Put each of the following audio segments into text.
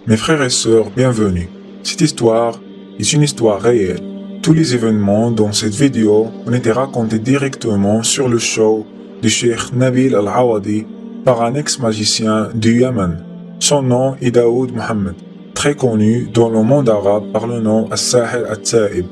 Mes frères et sœurs, bienvenue. Cette histoire est une histoire réelle. Tous les événements dans cette vidéo ont été racontés directement sur le show du Cheikh Nabil Al-Awadi par un ex-magicien du Yémen. Son nom est Daoud Mohammed, très connu dans le monde arabe par le nom As-Sahir At-Taib.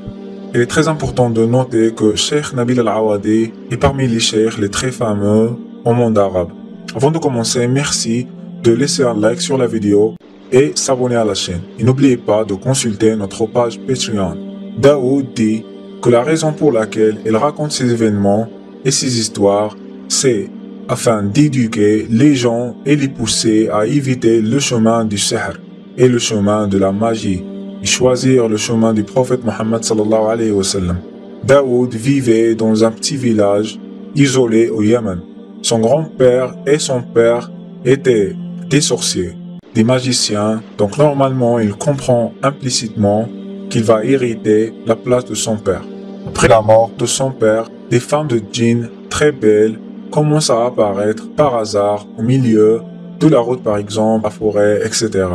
Il est très important de noter que Cheikh Nabil Al-Awadi est parmi les cheikhs les très fameux au monde arabe. Avant de commencer, merci de laisser un like sur la vidéo et s'abonner à la chaîne. Et n'oubliez pas de consulter notre page Patreon. Daoud dit que la raison pour laquelle il raconte ces événements et ces histoires, c'est afin d'éduquer les gens et les pousser à éviter le chemin du sihr et le chemin de la magie et choisir le chemin du prophète Mohammed sallallahu alayhi wa sallam. Daoud vivait dans un petit village isolé au Yémen. Son grand-père et son père étaient des sorciers, des magiciens, donc normalement il comprend implicitement qu'il va hériter la place de son père. Après la mort de son père, des femmes de djinn très belles commencent à apparaître par hasard au milieu de la route par exemple, la forêt, etc.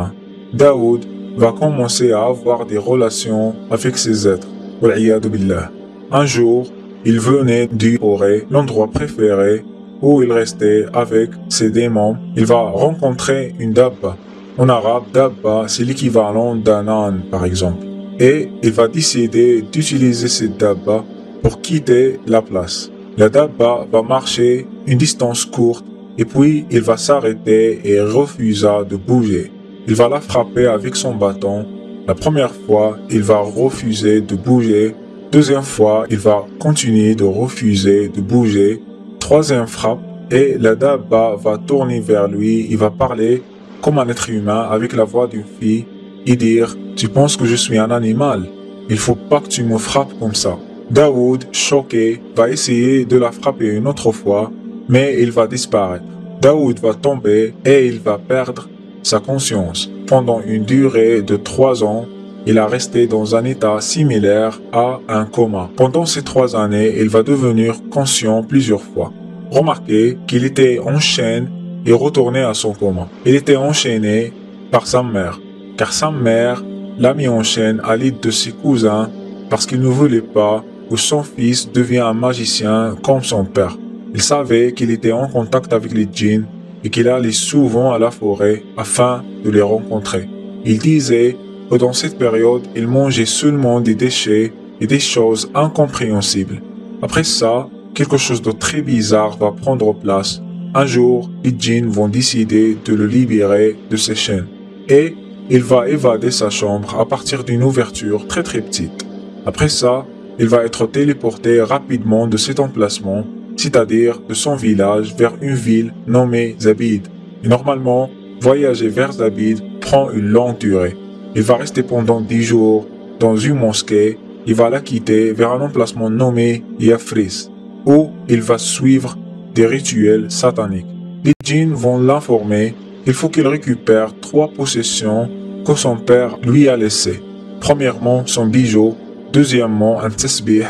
Daoud va commencer à avoir des relations avec ces êtres. Wal'iyadu billah. Un jour, il venait du forêt, l'endroit préféré où il restait avec ses démons. Il va rencontrer une dabba. En arabe, dabba, c'est l'équivalent d'un âne, par exemple. Et il va décider d'utiliser cette dabba pour quitter la place. La dabba va marcher une distance courte et puis il va s'arrêter et refusa de bouger. Il va la frapper avec son bâton. La première fois, il va refuser de bouger. Deuxième fois, il va continuer de refuser de bouger. Troisième frappe et la dabba va tourner vers lui. Il va parler comme un être humain avec la voix d'une fille et dire « Tu penses que je suis un animal? Il faut pas que tu me frappes comme ça. » Daoud, choqué, va essayer de la frapper une autre fois, mais il va disparaître. Daoud va tomber et il va perdre sa conscience. Pendant une durée de 3 ans, il a resté dans un état similaire à un coma. Pendant ces 3 années, il va devenir conscient plusieurs fois. Remarquez qu'il était en chaîne et retourné à son coma. Il était enchaîné par sa mère, car sa mère l'a mis en chaîne à l'aide de ses cousins parce qu'il ne voulait pas que son fils devienne un magicien comme son père. Il savait qu'il était en contact avec les djinns et qu'il allait souvent à la forêt afin de les rencontrer. Il disait que dans cette période, il mangeait seulement des déchets et des choses incompréhensibles. Après ça, quelque chose de très bizarre va prendre place. Un jour, les djinns vont décider de le libérer de ses chaînes. Et il va évader sa chambre à partir d'une ouverture très petite. Après ça, il va être téléporté rapidement de cet emplacement, c'est-à-dire de son village vers une ville nommée Zabid. Et normalement, voyager vers Zabid prend une longue durée. Il va rester pendant 10 jours dans une mosquée. Il va la quitter vers un emplacement nommé Yafris, où il va suivre des rituels sataniques. Les djinns vont l'informer qu'il faut qu'il récupère 3 possessions que son père lui a laissées. Premièrement, son bijou. Deuxièmement, un tasbih.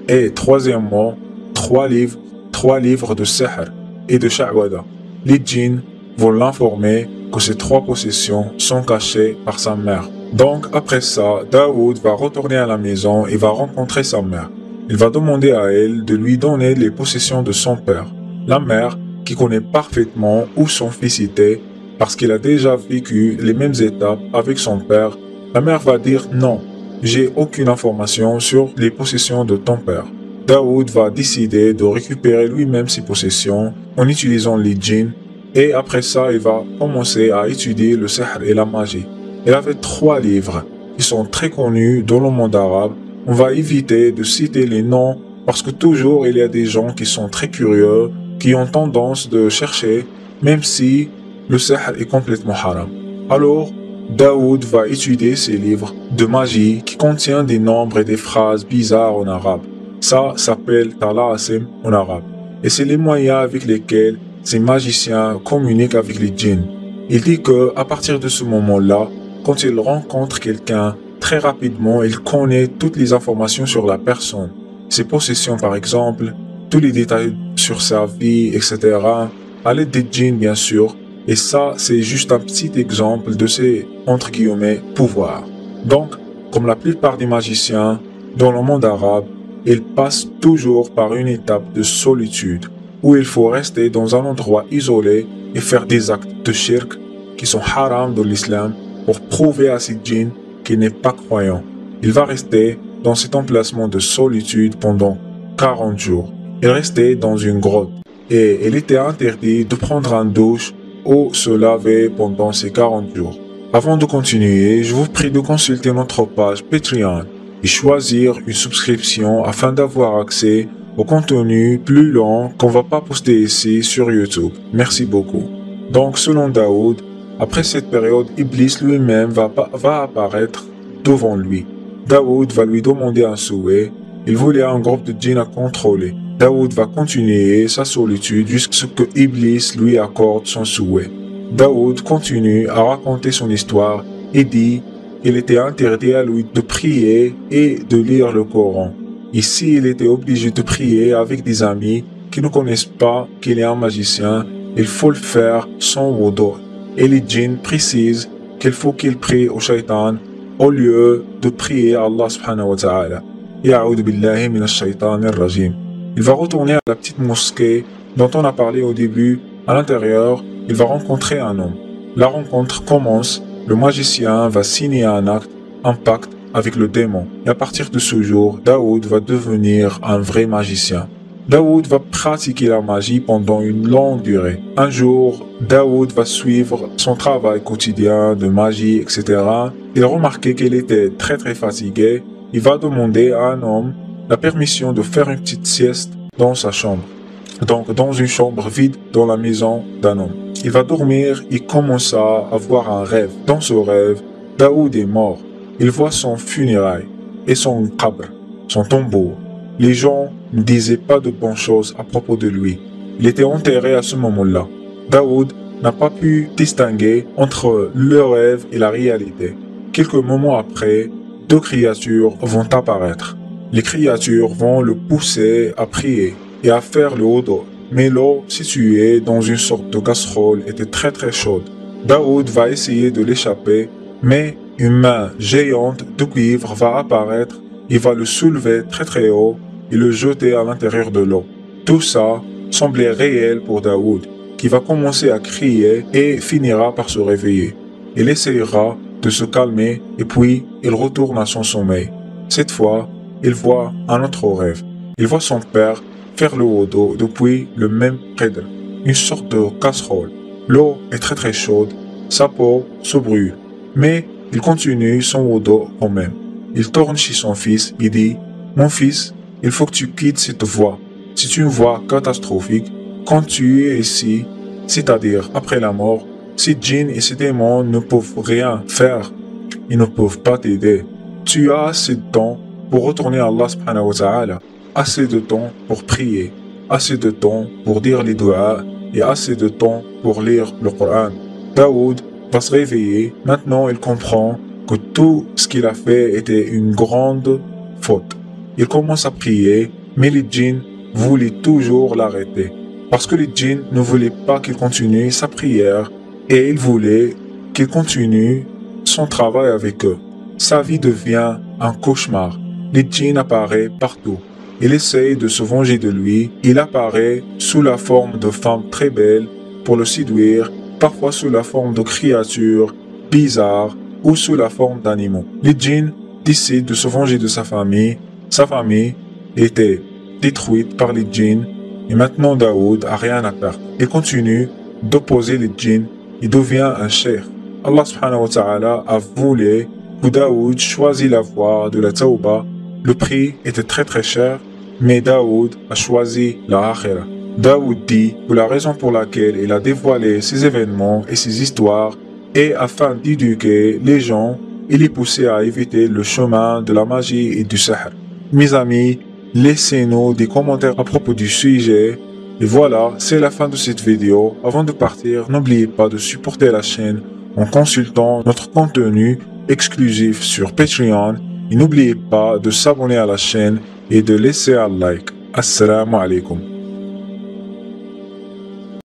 Et troisièmement, 3 livres de sihr et de sha'wada. Les djinns vont l'informer que ces 3 possessions sont cachées par sa mère. Donc après ça, Daoud va retourner à la maison et va rencontrer sa mère. Il va demander à elle de lui donner les possessions de son père. La mère, qui connaît parfaitement où son fils était, parce qu'il a déjà vécu les mêmes étapes avec son père, la mère va dire non, j'ai aucune information sur les possessions de ton père. Daoud va décider de récupérer lui-même ses possessions en utilisant les djinns et après ça, il va commencer à étudier le sihr et la magie. Il avait 3 livres qui sont très connus dans le monde arabe. On va éviter de citer les noms parce que toujours il y a des gens qui sont très curieux, qui ont tendance de chercher, même si le sihr est complètement haram. Alors, Daoud va étudier ces livres de magie qui contiennent des nombres et des phrases bizarres en arabe. Ça s'appelle Tala'asim en arabe. Et c'est les moyens avec lesquels ces magiciens communiquent avec les djinns. Il dit que à partir de ce moment-là, quand il rencontre quelqu'un, très rapidement, il connaît toutes les informations sur la personne. Ses possessions par exemple, tous les détails sur sa vie, etc. À l'aide des djinns bien sûr, Et ça, c'est juste un petit exemple de ces, entre guillemets, pouvoirs. Donc, comme la plupart des magiciens dans le monde arabe, ils passent toujours par une étape de solitude où il faut rester dans un endroit isolé et faire des actes de shirk qui sont haram dans l'islam pour prouver à ces djinns qu'il n'est pas croyant. Il va rester dans cet emplacement de solitude pendant 40 jours. Il restait dans une grotte et il était interdit de prendre une douche ou se laver pendant ces 40 jours. Avant de continuer, je vous prie de consulter notre page Patreon et choisir une subscription afin d'avoir accès au contenu plus long qu'on va pas poster ici sur YouTube. Merci beaucoup. Donc, selon Daoud, après cette période, Iblis lui-même va apparaître devant lui. Daoud va lui demander un souhait. Il voulait un groupe de djinns à contrôler. Daoud va continuer sa solitude jusqu'à ce que Iblis lui accorde son souhait. Daoud continue à raconter son histoire et dit qu'il était interdit à lui de prier et de lire le Coran. Ici, il était obligé de prier avec des amis qui ne connaissent pas qu'il est un magicien. Il faut le faire sans wudu. Et les djinns précisent qu'il faut qu'il prie au shaitan au lieu de prier à Allah subhanahu wa ta'ala. Ya'oud billahi minash shaitanir rajim. Il va retourner à la petite mosquée dont on a parlé au début. À l'intérieur, il va rencontrer un homme. La rencontre commence, le magicien va signer un pacte avec le démon. Et à partir de ce jour, Daoud va devenir un vrai magicien. Daoud va pratiquer la magie pendant une longue durée. Un jour, Daoud va suivre son travail quotidien de magie, etc. Il remarquait qu'il était très fatigué. Il va demander à un homme la permission de faire une petite sieste dans sa chambre. Donc, dans une chambre vide dans la maison d'un homme. Il va dormir et commence à avoir un rêve. Dans ce rêve, Daoud est mort. Il voit son funérail et son qabr, son tombeau. Les gens ne disaient pas de bonnes choses à propos de lui. Il était enterré à ce moment-là. Daoud n'a pas pu distinguer entre le rêve et la réalité. Quelques moments après, deux créatures vont apparaître. Les créatures vont le pousser à prier et à faire le wudu. Mais l'eau située dans une sorte de casserole était très chaude. Daoud va essayer de l'échapper, mais une main géante de cuivre va apparaître. Il va le soulever très haut et le jeter à l'intérieur de l'eau. Tout ça semblait réel pour Daoud, qui va commencer à crier et finira par se réveiller. Il essayera de se calmer et puis il retourne à son sommeil. Cette fois, il voit un autre rêve. Il voit son père faire le wudu depuis le même qidr, une sorte de casserole. L'eau est très chaude, sa peau se brûle, mais il continue son wudu quand même. Il tourne chez son fils et dit « Mon fils, il faut que tu quittes cette voie. C'est une voie catastrophique. Quand tu es ici, c'est-à-dire après la mort, ces djinns et ces démons ne peuvent rien faire. Ils ne peuvent pas t'aider. Tu as assez de temps pour retourner à Allah subhanahu wa ta'ala, assez de temps pour prier, assez de temps pour dire les doigts et assez de temps pour lire le Coran. » Daoud va se réveiller. Maintenant, il comprend que tout ce qu'il a fait était une grande faute. Il commence à prier, mais les djinns voulaient toujours l'arrêter. Parce que les djinns ne voulaient pas qu'il continue sa prière et ils voulaient qu'il continue son travail avec eux. Sa vie devient un cauchemar. Les djinns apparaissent partout. Il essaye de se venger de lui. Il apparaît sous la forme de femmes très belles pour le séduire, parfois sous la forme de créatures bizarres ou sous la forme d'animaux. Les djinns décident de se venger de sa famille. Sa famille était détruite par les djinns et maintenant Daoud a rien à perdre. Il continue d'opposer les djinns et devient un cheikh. Allah subhanahu wa ta'ala a voulu que Daoud choisisse la voie de la tawba. Le prix était très cher, mais Daoud a choisi la akhira. Daoud dit que la raison pour laquelle il a dévoilé ces événements et ces histoires est afin d'éduquer les gens et les pousser à éviter le chemin de la magie et du sihr. Mes amis, laissez-nous des commentaires à propos du sujet. Et voilà, c'est la fin de cette vidéo. Avant de partir, n'oubliez pas de supporter la chaîne en consultant notre contenu exclusif sur Patreon. Et n'oubliez pas de s'abonner à la chaîne et de laisser un like. Assalamu alaikum.